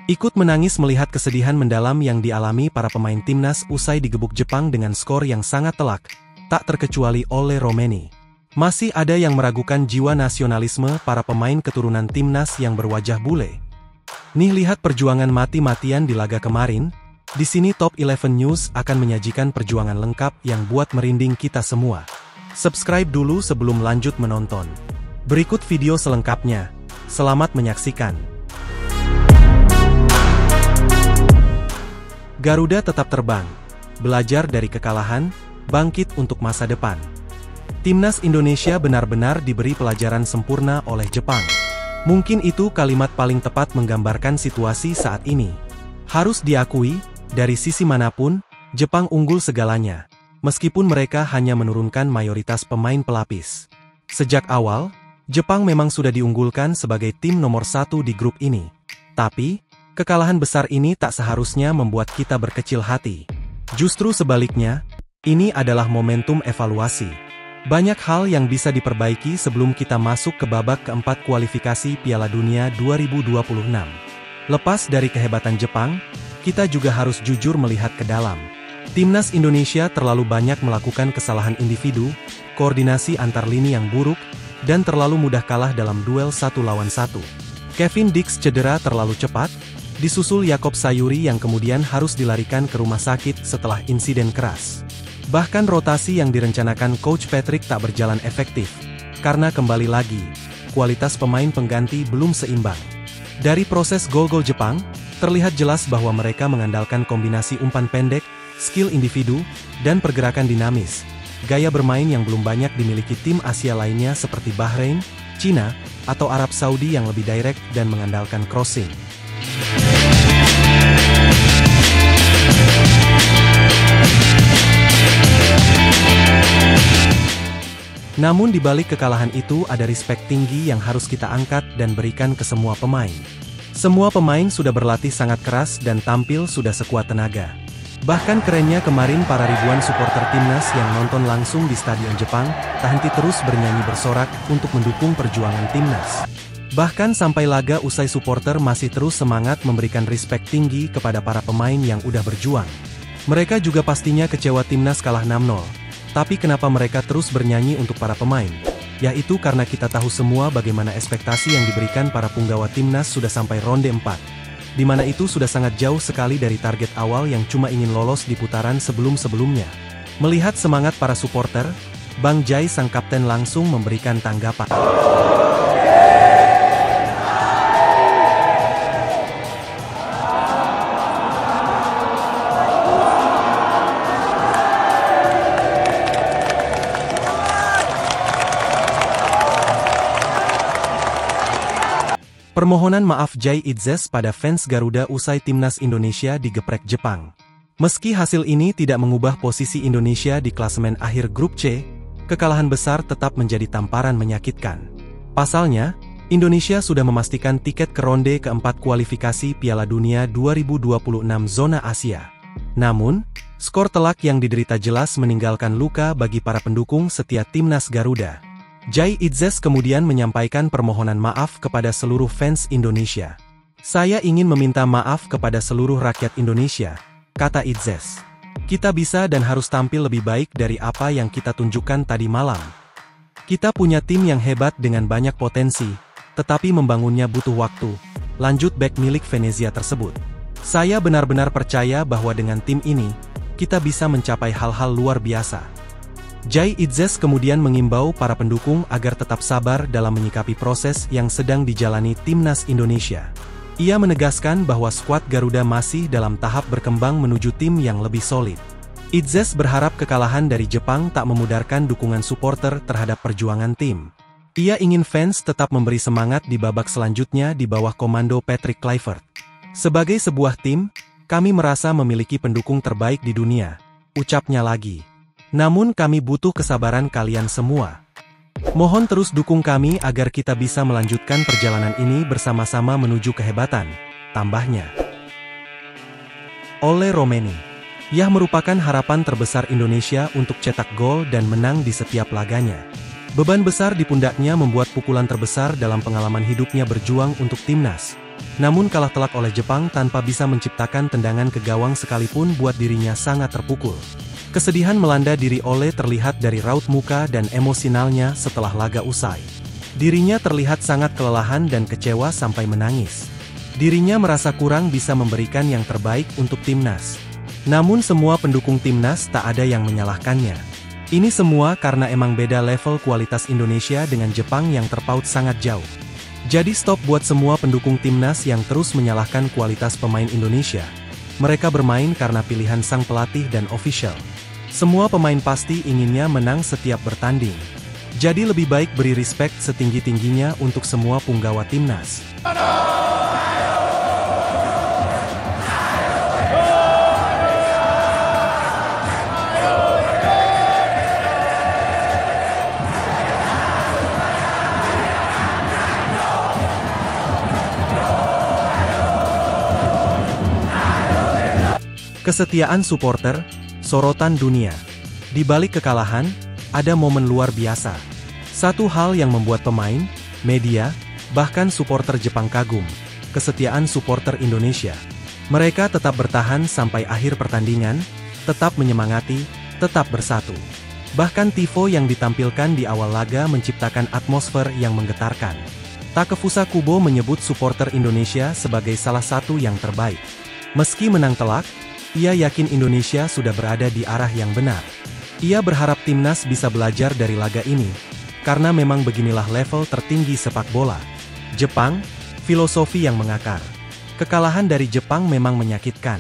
Ikut menangis melihat kesedihan mendalam yang dialami para pemain timnas usai digebuk Jepang dengan skor yang sangat telak, tak terkecuali oleh Romeni. Masih ada yang meragukan jiwa nasionalisme para pemain keturunan timnas yang berwajah bule. Nih lihat perjuangan mati-matian di laga kemarin. Di sini Top 11 News akan menyajikan perjuangan lengkap yang buat merinding kita semua. Subscribe dulu sebelum lanjut menonton. Berikut video selengkapnya. Selamat menyaksikan. Garuda tetap terbang, belajar dari kekalahan, bangkit untuk masa depan. Timnas Indonesia benar-benar diberi pelajaran sempurna oleh Jepang. Mungkin itu kalimat paling tepat menggambarkan situasi saat ini. Harus diakui, dari sisi manapun, Jepang unggul segalanya, meskipun mereka hanya menurunkan mayoritas pemain pelapis. Sejak awal, Jepang memang sudah diunggulkan sebagai tim nomor 1 di grup ini. Tapi, kekalahan besar ini tak seharusnya membuat kita berkecil hati. Justru sebaliknya, ini adalah momentum evaluasi. Banyak hal yang bisa diperbaiki sebelum kita masuk ke babak keempat kualifikasi Piala Dunia 2026. Lepas dari kehebatan Jepang, kita juga harus jujur melihat ke dalam. Timnas Indonesia terlalu banyak melakukan kesalahan individu, koordinasi antar lini yang buruk, dan terlalu mudah kalah dalam duel 1 lawan 1. Kevin Dix cedera terlalu cepat, disusul Yakob Sayuri yang kemudian harus dilarikan ke rumah sakit setelah insiden keras. Bahkan rotasi yang direncanakan Coach Patrick tak berjalan efektif, karena kembali lagi, kualitas pemain pengganti belum seimbang. Dari proses gol-gol Jepang, terlihat jelas bahwa mereka mengandalkan kombinasi umpan pendek, skill individu, dan pergerakan dinamis. Gaya bermain yang belum banyak dimiliki tim Asia lainnya seperti Bahrain, Cina, atau Arab Saudi yang lebih direct dan mengandalkan crossing. Namun di balik kekalahan itu ada respect tinggi yang harus kita angkat dan berikan ke semua pemain. Semua pemain sudah berlatih sangat keras dan tampil sudah sekuat tenaga. Bahkan kerennya kemarin para ribuan supporter timnas yang nonton langsung di Stadion Jepang, tak henti terus bernyanyi bersorak untuk mendukung perjuangan timnas. Bahkan sampai laga usai supporter masih terus semangat memberikan respect tinggi kepada para pemain yang udah berjuang. Mereka juga pastinya kecewa timnas kalah 6-0. Tapi kenapa mereka terus bernyanyi untuk para pemain? Yaitu karena kita tahu semua bagaimana ekspektasi yang diberikan para punggawa timnas sudah sampai ronde 4. Di mana itu sudah sangat jauh sekali dari target awal yang cuma ingin lolos di putaran sebelum-sebelumnya. Melihat semangat para supporter, Bang Jai sang kapten langsung memberikan tanggapan. Permohonan maaf Jai Itzes pada fans Garuda usai timnas Indonesia digeprek Jepang. Meski hasil ini tidak mengubah posisi Indonesia di klasemen akhir grup C, kekalahan besar tetap menjadi tamparan menyakitkan. Pasalnya, Indonesia sudah memastikan tiket ke ronde keempat kualifikasi Piala Dunia 2026 zona Asia. Namun, skor telak yang diderita jelas meninggalkan luka bagi para pendukung setia timnas Garuda. Jai Itzes kemudian menyampaikan permohonan maaf kepada seluruh fans Indonesia. Saya ingin meminta maaf kepada seluruh rakyat Indonesia, kata Itzes. Kita bisa dan harus tampil lebih baik dari apa yang kita tunjukkan tadi malam. Kita punya tim yang hebat dengan banyak potensi, tetapi membangunnya butuh waktu, lanjut bek milik Venezia tersebut. Saya benar-benar percaya bahwa dengan tim ini, kita bisa mencapai hal-hal luar biasa. Jai Itzes kemudian mengimbau para pendukung agar tetap sabar dalam menyikapi proses yang sedang dijalani timnas Indonesia. Ia menegaskan bahwa skuad Garuda masih dalam tahap berkembang menuju tim yang lebih solid. Itzes berharap kekalahan dari Jepang tak memudarkan dukungan supporter terhadap perjuangan tim. Ia ingin fans tetap memberi semangat di babak selanjutnya di bawah komando Patrick Kluivert. Sebagai sebuah tim, kami merasa memiliki pendukung terbaik di dunia, ucapnya lagi. Namun kami butuh kesabaran kalian semua. Mohon terus dukung kami agar kita bisa melanjutkan perjalanan ini bersama-sama menuju kehebatan, tambahnya. Oleh Romeni, Yah merupakan harapan terbesar Indonesia untuk cetak gol dan menang di setiap laganya. Beban besar di pundaknya membuat pukulan terbesar dalam pengalaman hidupnya berjuang untuk timnas. Namun kalah telak oleh Jepang tanpa bisa menciptakan tendangan ke gawang sekalipun buat dirinya sangat terpukul. Kesedihan melanda diri Ole terlihat dari raut muka dan emosionalnya setelah laga usai. Dirinya terlihat sangat kelelahan dan kecewa sampai menangis. Dirinya merasa kurang bisa memberikan yang terbaik untuk timnas. Namun semua pendukung timnas tak ada yang menyalahkannya. Ini semua karena emang beda level kualitas Indonesia dengan Jepang yang terpaut sangat jauh. Jadi stop buat semua pendukung timnas yang terus menyalahkan kualitas pemain Indonesia. Mereka bermain karena pilihan sang pelatih dan official. Semua pemain pasti inginnya menang setiap bertanding. Jadi lebih baik beri respect setinggi-tingginya untuk semua punggawa timnas. Kesetiaan supporter, sorotan dunia. Di balik kekalahan, ada momen luar biasa. Satu hal yang membuat pemain, media, bahkan supporter Jepang kagum. Kesetiaan supporter Indonesia. Mereka tetap bertahan sampai akhir pertandingan, tetap menyemangati, tetap bersatu. Bahkan tifo yang ditampilkan di awal laga menciptakan atmosfer yang menggetarkan. Takefusa Kubo menyebut supporter Indonesia sebagai salah satu yang terbaik. Meski menang telak, ia yakin Indonesia sudah berada di arah yang benar. Ia berharap timnas bisa belajar dari laga ini, karena memang beginilah level tertinggi sepak bola. Jepang, filosofi yang mengakar. Kekalahan dari Jepang memang menyakitkan.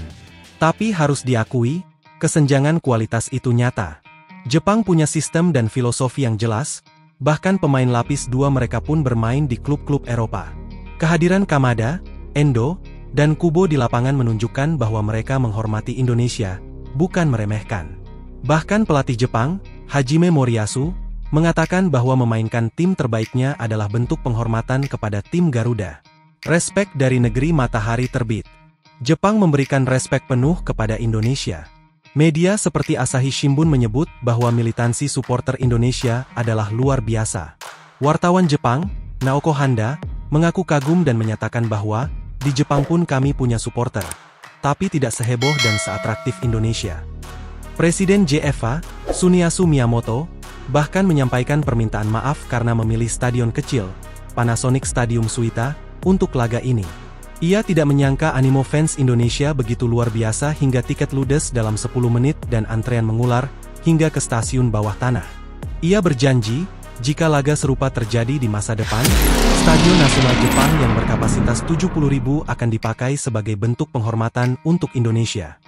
Tapi harus diakui, kesenjangan kualitas itu nyata. Jepang punya sistem dan filosofi yang jelas, bahkan pemain lapis 2 mereka pun bermain di klub-klub Eropa. Kehadiran Kamada, Endo, dan Kubo di lapangan menunjukkan bahwa mereka menghormati Indonesia, bukan meremehkan. Bahkan pelatih Jepang, Hajime Moriyasu, mengatakan bahwa memainkan tim terbaiknya adalah bentuk penghormatan kepada tim Garuda. Respek dari negeri matahari terbit. Jepang memberikan respek penuh kepada Indonesia. Media seperti Asahi Shimbun menyebut bahwa militansi supporter Indonesia adalah luar biasa. Wartawan Jepang, Naoko Handa, mengaku kagum dan menyatakan bahwa di Jepang pun kami punya supporter, tapi tidak seheboh dan seatraktif Indonesia. Presiden JFA, Suniasu Miyamoto, bahkan menyampaikan permintaan maaf karena memilih stadion kecil, Panasonic Stadium Suita, untuk laga ini. Ia tidak menyangka animo fans Indonesia begitu luar biasa hingga tiket ludes dalam 10 menit dan antrean mengular, hingga ke stasiun bawah tanah. Ia berjanji, jika laga serupa terjadi di masa depan, Stadion Nasional Jepang yang berkapasitas 70.000 akan dipakai sebagai bentuk penghormatan untuk Indonesia.